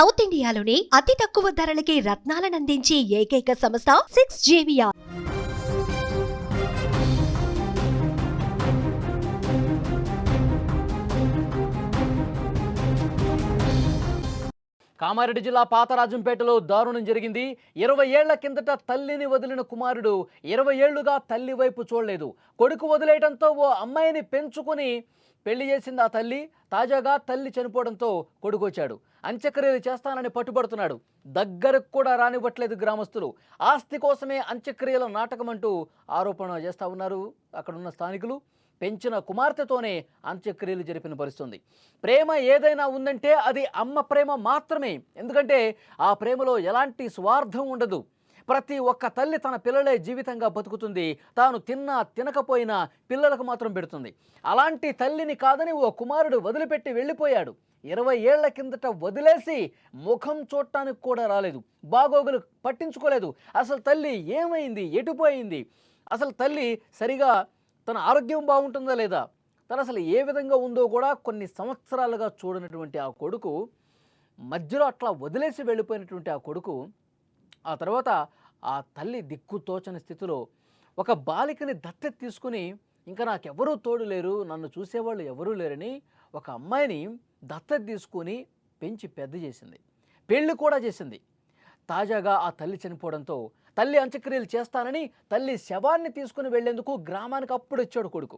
South ఇండియాలోని అతి తక్కువ ధరలకి రత్నాలనందించే ఏకైక సంస్థ 6JVR. కామారెడ్డి జిల్లా పాతరాజంపేటలో దారుణం జరిగింది. 20 ఏళ్ల కిందట తల్లిని వదిలిన కుమారుడు 20 ఏళ్లుగా తల్లి వైపు చూడలేదు. కొడుకు వదిలేయడంతో ఓ అమ్మాయిని పెంచుకుని పెళ్లి చేసింది ఆ తల్లి. తాజాగా తల్లి చనిపోవడంతో కొడుకు వచ్చాడు. అంత్యక్రియలు చేస్తానని పట్టుబడుతున్నాడు. దగ్గరకు కూడా రానివ్వట్లేదు గ్రామస్తులు. ఆస్తి కోసమే అంత్యక్రియల నాటకం అంటూ ఆరోపణ చేస్తూ ఉన్నారు అక్కడున్న స్థానికులు. పెంచిన కుమార్తెతోనే అంత్యక్రియలు జరిపిన పరిస్థితుంది. ప్రేమ ఏదైనా ఉందంటే అది అమ్మ ప్రేమ మాత్రమే. ఎందుకంటే ఆ ప్రేమలో ఎలాంటి స్వార్థం ఉండదు. ప్రతి ఒక్క తల్లి తన పిల్లలే జీవితంగా బతుకుతుంది. తాను తిన్నా తినకపోయినా పిల్లలకు మాత్రం పెడుతుంది. అలాంటి తల్లిని కాదని ఓ కుమారుడు వదిలిపెట్టి వెళ్ళిపోయాడు. 20 ఏళ్ల కిందట వదిలేసి ముఖం చూడటానికి కూడా రాలేదు. బాగోగులు పట్టించుకోలేదు. అసలు తల్లి ఏమైంది, ఎటుపోయింది, అసలు తల్లి సరిగా తన ఆరోగ్యం బాగుంటుందా లేదా, తను అసలు ఏ విధంగా ఉందో కూడా కొన్ని సంవత్సరాలుగా చూడనటువంటి ఆ కొడుకు, మధ్యలో అట్లా వదిలేసి వెళ్ళిపోయినటువంటి ఆ కొడుకు, ఆ తర్వాత ఆ తల్లి దిక్కుతోచని స్థితిలో ఒక బాలికని దత్తత తీసుకుని, ఇంకా నాకెవరూ తోడు లేరు, నన్ను చూసేవాళ్ళు ఎవరూ లేరని ఒక అమ్మాయిని దత్తత తీసుకుని పెంచి పెద్ద చేసింది. పెళ్లి కూడా చేసింది. తాజాగా ఆ తల్లి చనిపోవడంతో తల్లి అంత్యక్రియలు చేస్తానని తల్లి శవాన్ని తీసుకుని వెళ్లేందుకు గ్రామానికి అప్పుడు వచ్చాడు కొడుకు.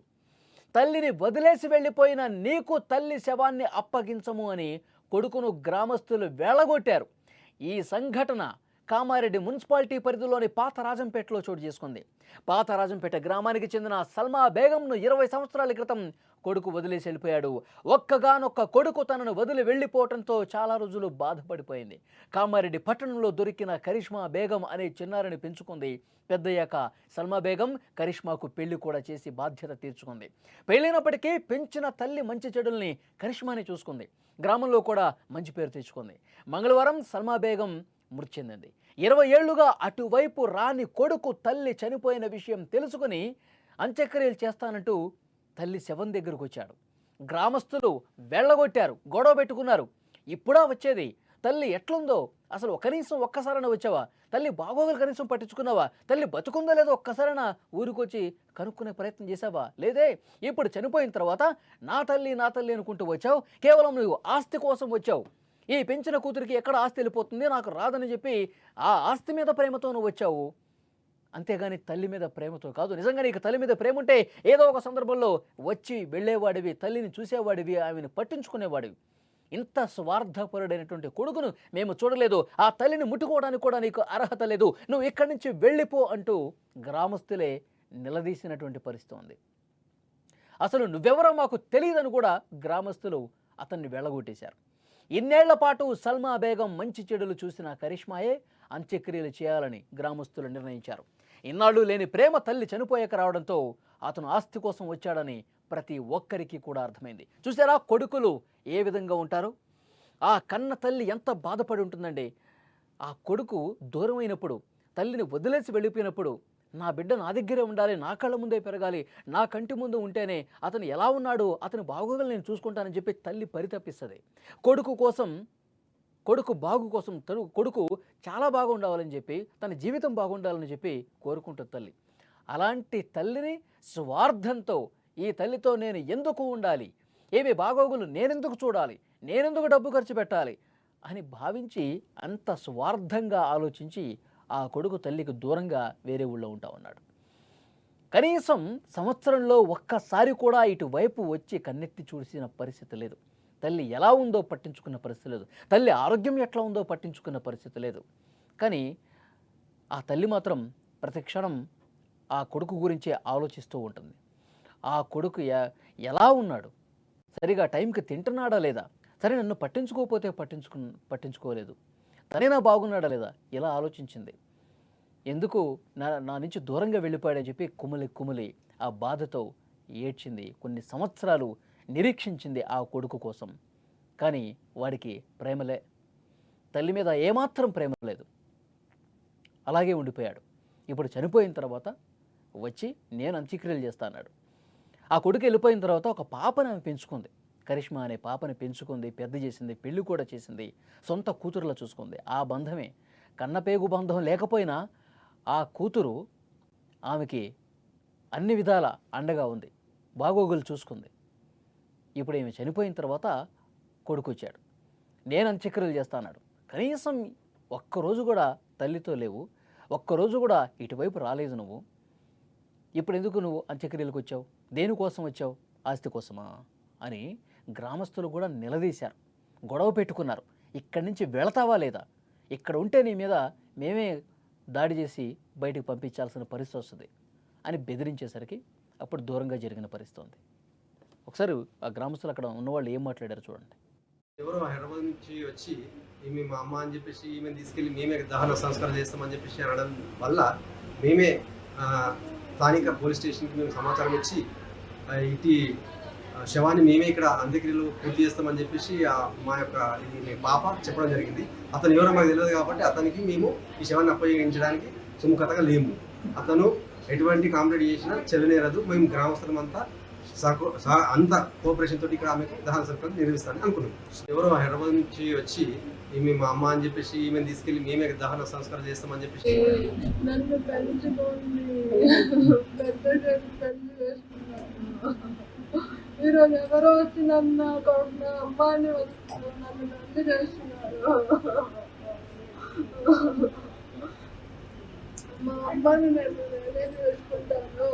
తల్లిని వదిలేసి వెళ్ళిపోయిన నీకు తల్లి శవాన్ని అప్పగించము అని కొడుకును గ్రామస్తులు వేళగొట్టారు. ఈ సంఘటన కామారెడ్డి మున్సిపాలిటీ పరిధిలోని పాతరాజంపేటలో చోటు చేసుకుంది. పాతరాజంపేట గ్రామానికి చెందిన సల్మా బేగంను 20 సంవత్సరాల క్రితం కొడుకు వదిలేసి వెళ్ళిపోయాడు. ఒక్కగానొక్క కొడుకు తనను వదిలి వెళ్ళిపోవడంతో చాలా రోజులు బాధపడిపోయింది. కామారెడ్డి పట్టణంలో దొరికిన కరిష్మా బేగం అనే చిన్నారిని పెంచుకుంది. పెద్దయ్యాక సల్మా బేగం కరిష్మాకు పెళ్లి కూడా చేసి బాధ్యత తీర్చుకుంది. పెళ్ళైనప్పటికీ పెంచిన తల్లి మంచి చెడుల్ని కరిష్మాని చూసుకుంది. గ్రామంలో కూడా మంచి పేరు తెచ్చుకుంది. మంగళవారం సల్మా బేగం మృతి చెందింది. 20 ఏళ్లుగా అటువైపు రాని కొడుకు తల్లి చనిపోయిన విషయం తెలుసుకుని అంత్యక్రియలు చేస్తానంటూ తల్లి శవం దగ్గరకు వచ్చాడు. గ్రామస్తులు వెళ్ళగొట్టారు, గొడవ పెట్టుకున్నారు. ఇప్పుడా వచ్చేది, తల్లి ఎట్లుందో అసలు కనీసం ఒక్కసారైనా వచ్చావా, తల్లి బాగోగులు కనీసం పట్టించుకున్నావా, తల్లి బతుకుందో లేదో ఒక్కసారైనా ఊరికొచ్చి కనుక్కునే ప్రయత్నం చేసావా, లేదే. ఇప్పుడు చనిపోయిన తర్వాత నా తల్లి అనుకుంటూ వచ్చావు. కేవలం నువ్వు ఆస్తి కోసం వచ్చావు. ఈ పెంచిన కూతురికి ఎక్కడ ఆస్తి వెళ్ళిపోతుంది, నాకు రాదని చెప్పి ఆ ఆస్తి మీద ప్రేమతో నువ్వు వచ్చావు. అంతేగాని తల్లి మీద ప్రేమతో కాదు. నిజంగా నీకు తల్లి మీద ప్రేమ ఉంటే ఏదో ఒక సందర్భంలో వచ్చి వెళ్ళేవాడివి, తల్లిని చూసేవాడివి, ఆమెను పట్టించుకునేవాడివి. ఇంత స్వార్థపరుడైనటువంటి కొడుకును మేము చూడలేదు, ఆ తల్లిని ముట్టుకోవడానికి కూడా నీకు అర్హత లేదు, నువ్వు ఇక్కడి నుంచి వెళ్ళిపో అంటూ గ్రామస్తులే నిలదీసినటువంటి పరిస్థితి ఉంది. అసలు నువ్వెవరో మాకు తెలియదని కూడా గ్రామస్తులు అతన్ని వెళ్ళగొట్టేశారు. ఇన్నేళ్ల పాటు సల్మా బేగం మంచి చెడులు చూసిన కరిష్మాయే అంత్యక్రియలు చేయాలని గ్రామస్తులు నిర్ణయించారు. ఇన్నాళ్ళు లేని ప్రేమ తల్లి చనిపోయాక రావడంతో అతను ఆస్తి కోసం వచ్చాడని ప్రతి ఒక్కరికి కూడా అర్థమైంది. చూసారా కొడుకులు ఏ విధంగా ఉంటారు? ఆ కన్న తల్లి ఎంత బాధపడి ఉంటుందండి. ఆ కొడుకు దూరం అయినప్పుడు, తల్లిని వదిలేసి వెళ్ళిపోయినప్పుడు, నా బిడ్డ నా దగ్గరే ఉండాలి, నా కళ్ళ ముందే పెరగాలి, నా కంటి ముందు ఉంటేనే అతను ఎలా ఉన్నాడు, అతని బాగోగులు నేను చూసుకుంటానని చెప్పి తల్లి పరితపిస్తుంది. కొడుకు బాగు కోసం కొడుకు చాలా బాగుండాలని చెప్పి, తన జీవితం బాగుండాలని చెప్పి కోరుకుంటుంది తల్లి. అలాంటి తల్లిని స్వార్థంతో, ఈ తల్లితో నేను ఎందుకు ఉండాలి, ఏమి బాగోగులు నేనెందుకు చూడాలి, నేనెందుకు డబ్బు ఖర్చు పెట్టాలి అని భావించి అంత స్వార్థంగా ఆలోచించి ఆ కొడుకు తల్లికి దూరంగా వేరే ఊళ్ళో ఉంటా ఉన్నాడు. కనీసం సంవత్సరంలో ఒక్కసారి కూడా ఇటువైపు వచ్చి కన్నెత్తి చూసిన పరిస్థితి లేదు. తల్లి ఎలా ఉందో పట్టించుకున్న పరిస్థితి లేదు. తల్లి ఆరోగ్యం ఎట్లా ఉందో పట్టించుకున్న పరిస్థితి లేదు. కానీ ఆ తల్లి మాత్రం ప్రతి క్షణం ఆ కొడుకు గురించే ఆలోచిస్తూ ఉంటుంది. ఆ కొడుకు ఎలా ఉన్నాడు, సరిగా టైంకి తింటున్నాడా లేదా, సరే నన్ను పట్టించుకోకపోతే పట్టించుకోలేదు, తనేనా బాగున్నాడా లేదా, ఇలా ఆలోచించింది. ఎందుకు నా నుంచి దూరంగా వెళ్ళిపోయాడని చెప్పి కుమిలి ఆ బాధతో ఏడ్చింది. కొన్ని సంవత్సరాలు నిరీక్షించింది ఆ కొడుకు కోసం. కానీ వాడికి ప్రేమలే, తల్లి మీద ఏమాత్రం ప్రేమ లేదు. అలాగే ఉండిపోయాడు. ఇప్పుడు చనిపోయిన తర్వాత వచ్చి నేను అంత్యక్రియలు చేస్తా అన్నాడు. ఆ కొడుకు వెళ్ళిపోయిన తర్వాత ఒక పాపను ఆమె పెంచుకుంది. కరిష్మా అనే పాపని పెంచుకుంది, పెద్ద చేసింది, పెళ్లి కూడా చేసింది, సొంత కూతురులా చూసుకుంది. ఆ బంధమే కన్నపేగు బంధం లేకపోయినా ఆ కూతురు ఆమెకి అన్ని విధాల అండగా ఉంది, బాగోగులు చూసుకుంది. ఇప్పుడు ఈమె చనిపోయిన తర్వాత కొడుకు వచ్చాడు, నేను అంత్యక్రియలు చేస్తా అన్నాడు. కనీసం ఒక్కరోజు కూడా తల్లితో లేవు, ఒక్కరోజు కూడా ఇటువైపు రాలేదు నువ్వు. ఇప్పుడు ఎందుకు నువ్వు అంత్యక్రియలకు వచ్చావు, దేనికోసం వచ్చావు, ఆస్తి కోసమా అని గ్రామస్తులు కూడా నిలదీశారు, గొడవ పెట్టుకున్నారు. ఇక్కడి నుంచి వెళతావా లేదా, ఇక్కడ ఉంటే నీ మీద మేమే దాడి చేసి బయటికి పంపించాల్సిన పరిస్థితి వస్తుంది అని బెదిరించేసరికి అప్పుడు దూరంగా జరిగిన పరిస్థితి ఉంది. ఒకసారి ఆ గ్రామస్తులు అక్కడ ఉన్నవాళ్ళు ఏం మాట్లాడారు చూడండి. ఎవరో హైదరాబాద్ నుంచి వచ్చి ఈమె మా అమ్మ అని చెప్పేసి ఈమెను తీసుకెళ్ళి మేమే దహన సంస్కారం చేస్తామని చెప్పేసి అనడం వల్ల మేమే స్థానిక పోలీస్ స్టేషన్కి మేము సమాచారం ఇచ్చి ఇటు శవాన్ని మేమే ఇక్కడ అంత్యక్రియలు పూర్తి చేస్తామని చెప్పేసి మా యొక్క ఇది పాప చెప్పడం జరిగింది. అతను ఎవరో మాకు తెలియదు కాబట్టి అతనికి మేము ఈ శవాన్ని అప్పగించడానికి సుముఖతగా లేము. అతను ఎటువంటి కాంప్లైంట్ చేసినా చెల్లనేరదు. మేము గ్రామస్తులం అంతా అంత కోఆపరేషన్ తోటి ఇక్కడ ఆమెకు దహన సంస్కారం నిర్వహిస్తానని అనుకున్నాం. ఎవరో హైదరాబాద్ నుంచి వచ్చి ఈమె మా అమ్మ అని చెప్పేసి ఈమెను తీసుకెళ్ళి మేమే దహన సంస్కారం చేస్తామని చెప్పేసి నన్ను పెంచుకోండి, పెళ్లి ఈరోజు ఎవరో వచ్చి నన్ను అమ్మాయిని నన్ను పెళ్లి చేస్తున్నారు. మా అమ్మాయిని నేను వేసుకుంటాను.